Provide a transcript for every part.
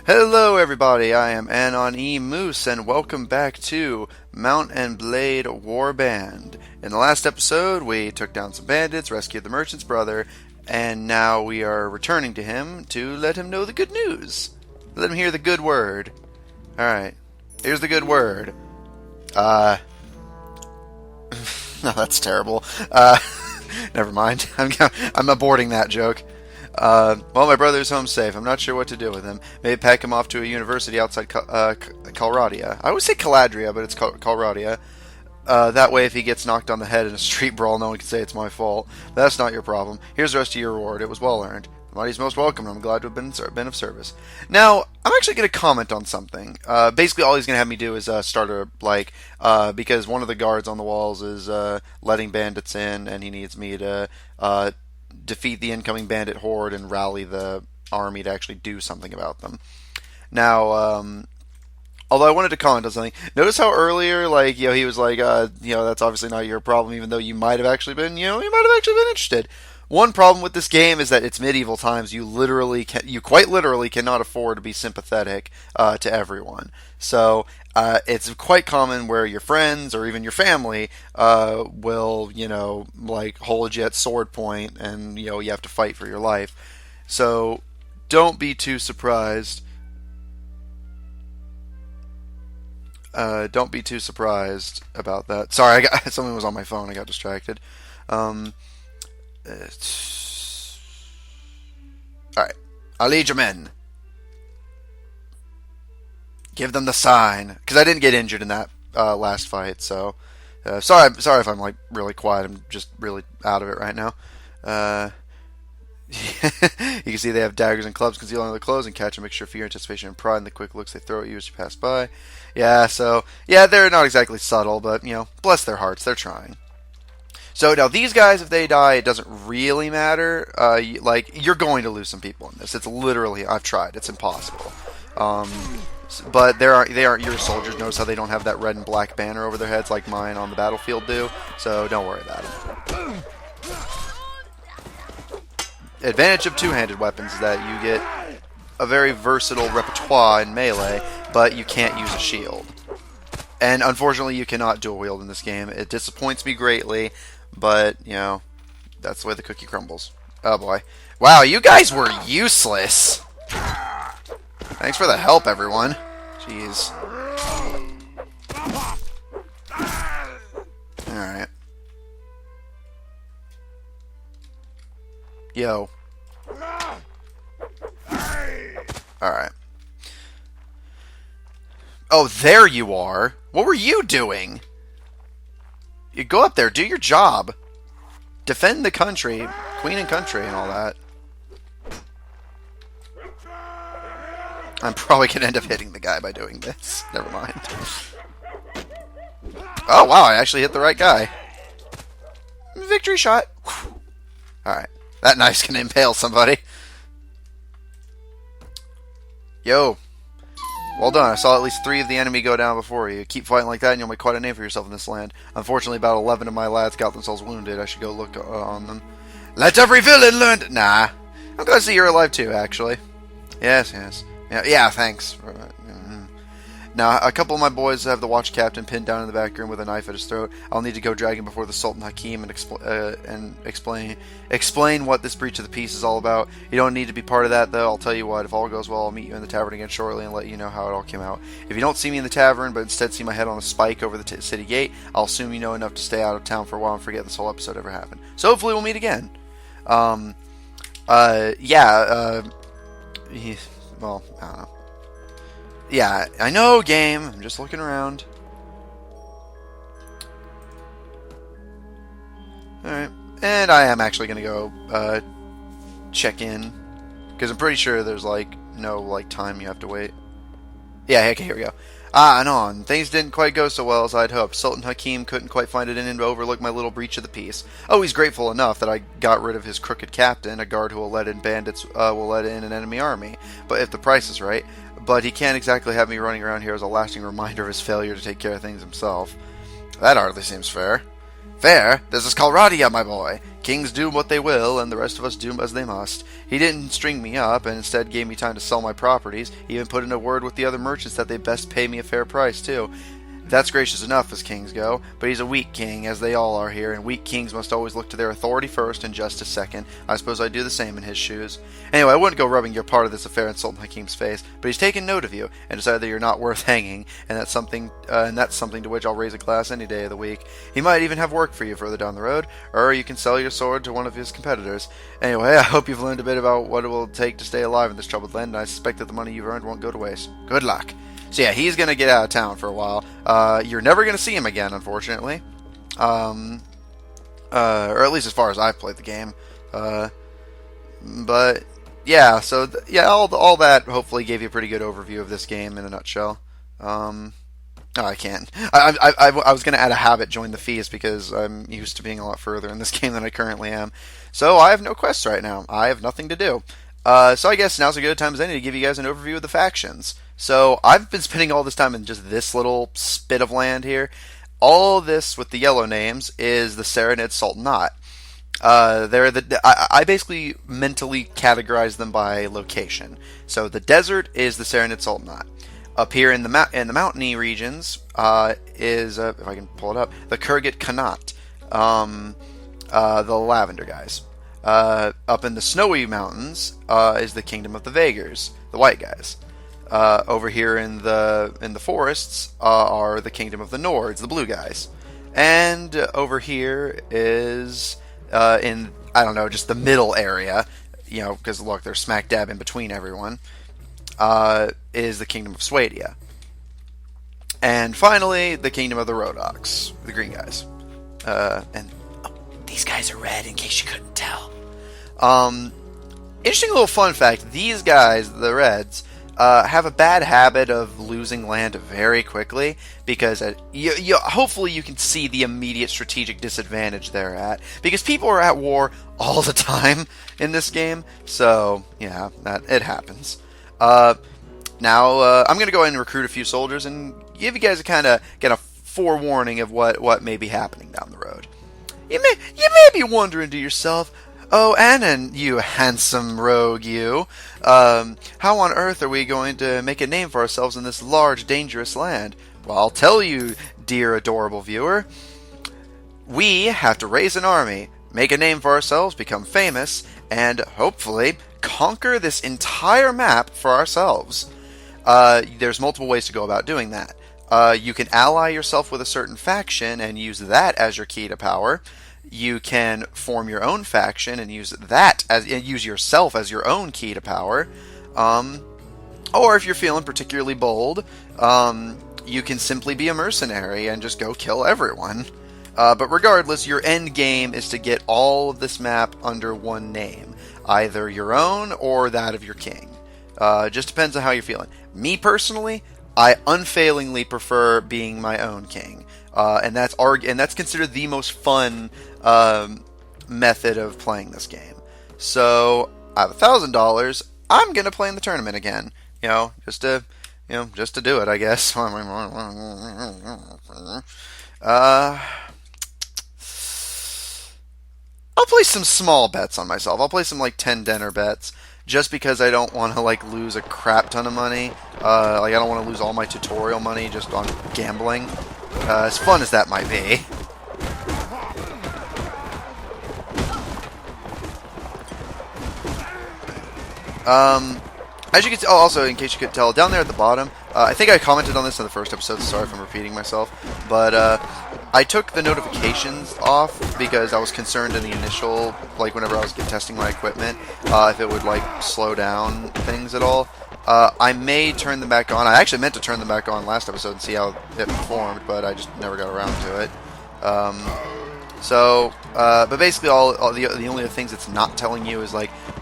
Hello everybody, I am Anon Moose and welcome back to Mount and Blade Warband. In the last episode, we took down some bandits, rescued the merchant's brother, and now we are returning to him to let him know the good news. Let him hear the good word. Alright, here's the good word. No, that's terrible. Never mind. I'm aborting that joke. Well, my brother's home safe. I'm not sure what to do with him. Maybe pack him off to a university outside Calradia. I always say Caladria, but it's Calradia. That way, if he gets knocked on the head in a street brawl, no one can say it's my fault. That's not your problem. Here's the rest of your reward. It was well earned. The money's most welcome, and I'm glad to have been of service. Now, I'm actually going to comment on something. Basically, all he's going to have me do is start because one of the guards on the walls is letting bandits in, and he needs me to defeat the incoming bandit horde and rally the army to actually do something about them. Now, although I wanted to comment on something, notice how earlier, he was like, that's obviously not your problem, even though you might have actually been, interested. One problem with this game is that it's medieval times. You quite literally cannot afford to be sympathetic to everyone. So it's quite common where your friends or even your family will, hold you at sword point, and you have to fight for your life. So don't be too surprised. Don't be too surprised about that. Sorry, something was on my phone. I got distracted. Alright. I'll lead your men. Give them the sign. Because I didn't get injured in that last fight, so... sorry if I'm, really quiet. I'm just really out of it right now. You can see they have daggers and clubs concealed under their clothes and catch a mixture of fear, anticipation, and pride in the quick looks they throw at you as you pass by. Yeah, they're not exactly subtle, but, bless their hearts, they're trying. So now these guys, if they die, it doesn't really matter. You're going to lose some people in this. It's literally, I've tried. It's impossible. But they aren't your soldiers. Notice how they don't have that red and black banner over their heads like mine on the battlefield do. So don't worry about it. Advantage of two-handed weapons is that you get a very versatile repertoire in melee, but you can't use a shield. And unfortunately, you cannot dual wield in this game. It disappoints me greatly. But, that's the way the cookie crumbles. Oh boy. Wow, you guys were useless. Thanks for the help, everyone. Jeez. Alright. Yo. Alright. Oh, there you are. What were you doing? You go up there, do your job. Defend the country, queen and country and all that. I'm probably going to end up hitting the guy by doing this. Never mind. Oh, wow, I actually hit the right guy. Victory shot. Alright, that knife's going to impale somebody. Yo. Well done. I saw at least 3 of the enemy go down before you. Keep fighting like that and you'll make quite a name for yourself in this land. Unfortunately, about 11 of my lads got themselves wounded. I should go look on them. Let every villain learn to... Nah. I'm glad to see you're alive too, actually. Yes. Yeah, thanks. Now, a couple of my boys have the watch captain pinned down in the back room with a knife at his throat. I'll need to go drag him before the Sultan Hakim and explain what this breach of the peace is all about. You don't need to be part of that, though. I'll tell you what, if all goes well, I'll meet you in the tavern again shortly and let you know how it all came out. If you don't see me in the tavern, but instead see my head on a spike over the city gate, I'll assume you know enough to stay out of town for a while and forget this whole episode ever happened. So hopefully we'll meet again. Well, I don't know. Yeah, I know, game. I'm just looking around. Alright. And I am actually going to go check in. Because I'm pretty sure there's, no, time you have to wait. Yeah, okay, here we go. Anon. Things didn't quite go so well as I'd hoped. Sultan Hakim couldn't quite find it in him to overlook my little breach of the peace. Oh, he's grateful enough that I got rid of his crooked captain, a guard who will let in bandits, will let in an enemy army. But if the price is right. But he can't exactly have me running around here as a lasting reminder of his failure to take care of things himself. That hardly seems fair. Fair? This is Calradia, my boy. Kings do what they will, and the rest of us do as they must. He didn't string me up, and instead gave me time to sell my properties. He even put in a word with the other merchants that they best pay me a fair price, too. That's gracious enough as kings go, but he's a weak king, as they all are here, and weak kings must always look to their authority first and justice second. I suppose I'd do the same in his shoes. Anyway, I wouldn't go rubbing your part of this affair in Sultan Hakim's face, but he's taken note of you, and decided that you're not worth hanging, and that's something to which I'll raise a glass any day of the week. He might even have work for you further down the road, or you can sell your sword to one of his competitors. Anyway, I hope you've learned a bit about what it will take to stay alive in this troubled land, and I suspect that the money you've earned won't go to waste. Good luck. So yeah, he's going to get out of town for a while. You're never going to see him again, unfortunately. Or at least as far as I've played the game. But yeah, so yeah, all that hopefully gave you a pretty good overview of this game in a nutshell. No, I can't. I was going to add a habit, join the feast, because I'm used to being a lot further in this game than I currently am. So I have no quests right now. I have nothing to do. So I guess now's as good a time as any to give you guys an overview of the factions. So I've been spending all this time in just this little spit of land here. All this with the yellow names is the Serenid Sultanate. I basically mentally categorize them by location. So the desert is the Serenid Sultanate. Up here in the mountainy regions is if I can pull it up, the Kurgat Khanat, the Lavender guys. Up in the snowy mountains is the Kingdom of the Vagars, the white guys. Over here in the forests are the Kingdom of the Nords, the blue guys. And over here is in, I don't know, just the middle area, because look, they're smack dab in between everyone, is the Kingdom of Swadia. And finally, the Kingdom of the Rhodoks, the green guys. And these guys are red, in case you couldn't tell. Interesting little fun fact, these guys, the reds, have a bad habit of losing land very quickly, because hopefully you can see the immediate strategic disadvantage they're at, because people are at war all the time in this game, so yeah, it happens. Now I'm going to go ahead and recruit a few soldiers and give you guys get a forewarning of what may be happening down the road. You may be wondering to yourself, "Oh, Anon, you handsome rogue, you. How on earth are we going to make a name for ourselves in this large, dangerous land?" Well, I'll tell you, dear adorable viewer. We have to raise an army, make a name for ourselves, become famous, and hopefully conquer this entire map for ourselves. There's multiple ways to go about doing that. You can ally yourself with a certain faction and use that as your key to power. You can form your own faction and use yourself as your own key to power. Or if you're feeling particularly bold, you can simply be a mercenary and just go kill everyone. But regardless, your end game is to get all of this map under one name, either your own or that of your king. Just depends on how you're feeling. Me personally, I unfailingly prefer being my own king, and that's considered the most fun method of playing this game. So I have $1,000. I'm gonna play in the tournament again, just to do it, I guess. I'll play some small bets on myself. I'll play some 10 dinner bets, just because I don't want to lose a crap ton of money. I don't want to lose all my tutorial money just on gambling, as fun as that might be. As you can see, also in case you could tell, down there at the bottom, I think I commented on this in the first episode, so sorry if I'm repeating myself, but I took the notifications off because I was concerned in the initial, whenever I was testing my equipment, if it would slow down things at all. I may turn them back on. I actually meant to turn them back on last episode and see how it performed, but I just never got around to it. But basically, the only things it's not telling you is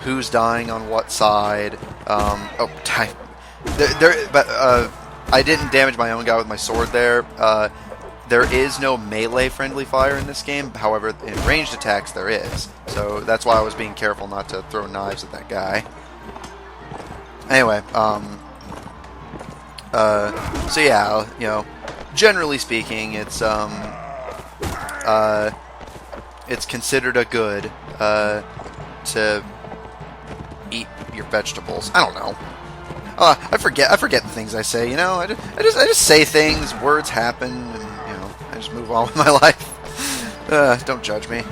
who's dying on what side. I didn't damage my own guy with my sword there. There is no melee friendly fire in this game. However, in ranged attacks there is. So that's why I was being careful not to throw knives at that guy. Anyway, so yeah, generally speaking, it's it's considered a good to eat your vegetables. I don't know. I forget the things I say. You know, I just say things. Words happen, and I just move on with my life. Don't judge me.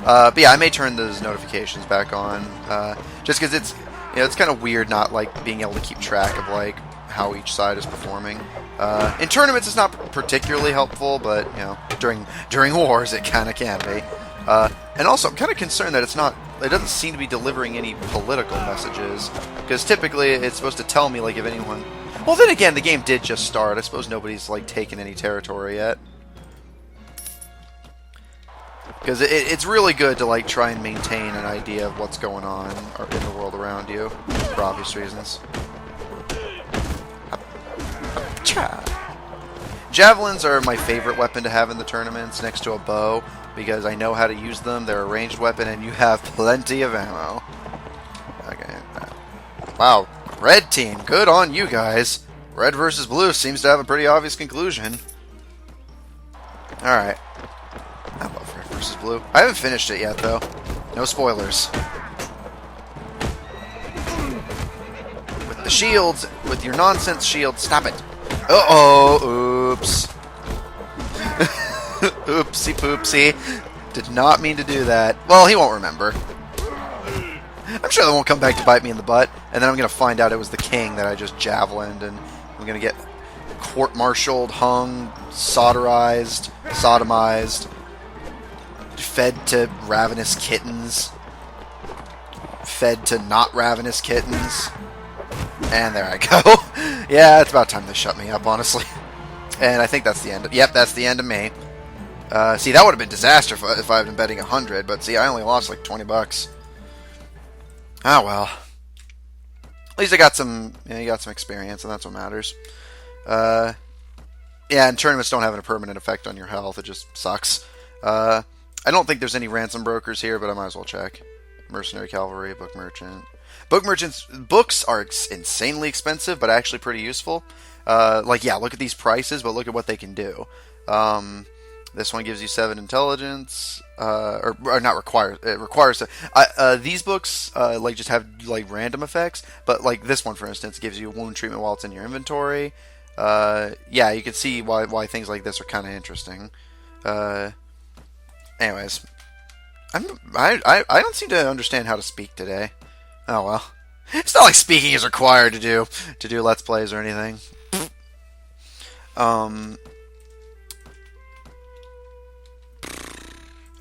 But yeah, I may turn those notifications back on, just because it's kind of weird not being able to keep track of how each side is performing. In tournaments, it's not particularly helpful, but during wars, it kind of can be. And also, I'm kind of concerned that it doesn't seem to be delivering any political messages, because typically it's supposed to tell me if anyone. Well, then again, the game did just start. I suppose nobody's taken any territory yet. Because it's really good to try and maintain an idea of what's going on in the world around you, for obvious reasons. Javelins are my favorite weapon to have in the tournaments, next to a bow, because I know how to use them. They're a ranged weapon, and you have plenty of ammo. Okay. Wow, red team, good on you guys. Red versus blue seems to have a pretty obvious conclusion. Alright. I love red versus blue. I haven't finished it yet, though. No spoilers. With the shields, with your nonsense shield, stop it. Uh-oh, oops. Oopsie poopsie. Did not mean to do that. Well, he won't remember. I'm sure they won't come back to bite me in the butt, and then I'm going to find out it was the king that I just javelined, and I'm going to get court-martialed, hung, sodomized, fed to ravenous kittens, fed to not ravenous kittens, and there I go. Yeah, it's about time they shut me up, honestly. And I think that's the end. Yep, that's the end of me. See, that would have been disaster if I had been betting 100, but see, I only lost $20. Ah, well. At least I got some, you got some experience, and that's what matters. Yeah, and tournaments don't have a permanent effect on your health. It just sucks. I don't think there's any ransom brokers here, but I might as well check. Mercenary Cavalry, Book Merchant. Books are insanely expensive, but actually pretty useful. Yeah, look at these prices, but look at what they can do. This one gives you 7 intelligence, or not requires. It requires these books just have random effects, but this one, for instance, gives you wound treatment while it's in your inventory. Yeah, you can see why things like this are kind of interesting. Anyways, I don't seem to understand how to speak today. Oh well, it's not like speaking is required to do Let's Plays or anything.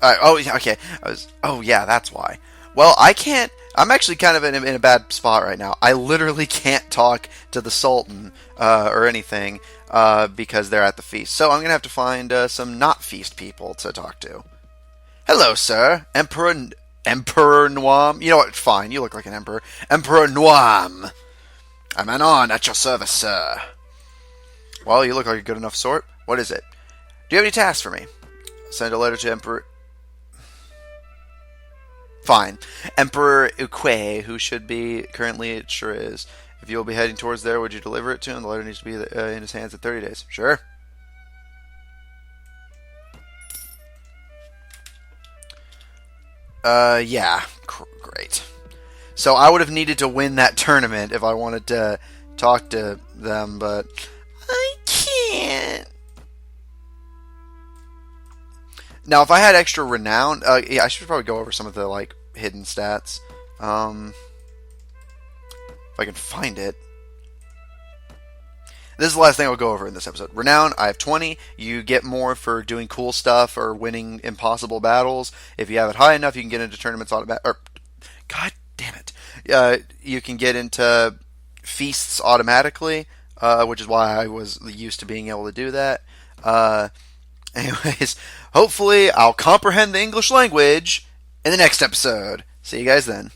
Okay. Oh yeah, that's why. Well, I can't. I'm actually kind of in a bad spot right now. I literally can't talk to the Sultan or anything because they're at the feast. So I'm gonna have to find some not feast people to talk to. Hello, sir, Emperor Noam. You know what? Fine, you look like an emperor. Emperor Noam. I'm Anon at your service, sir. Well, you look like a good enough sort. What is it? Do you have any tasks for me? Send a letter to Emperor... Fine. Emperor Ukwe, who should be... Currently, it sure is. If you will be heading towards there, would you deliver it to him? The letter needs to be in his hands in 30 days. Sure. Yeah. Great. So I would have needed to win that tournament if I wanted to talk to them, but... I can't. Now, if I had extra renown, yeah, I should probably go over some of the hidden stats. If I can find it. This is the last thing I'll go over in this episode. Renown, I have 20. You get more for doing cool stuff or winning impossible battles. If you have it high enough, you can get into tournaments automatically. God damn it! You can get into feasts automatically, which is why I was used to being able to do that. Anyways, hopefully I'll comprehend the English language in the next episode. See you guys then.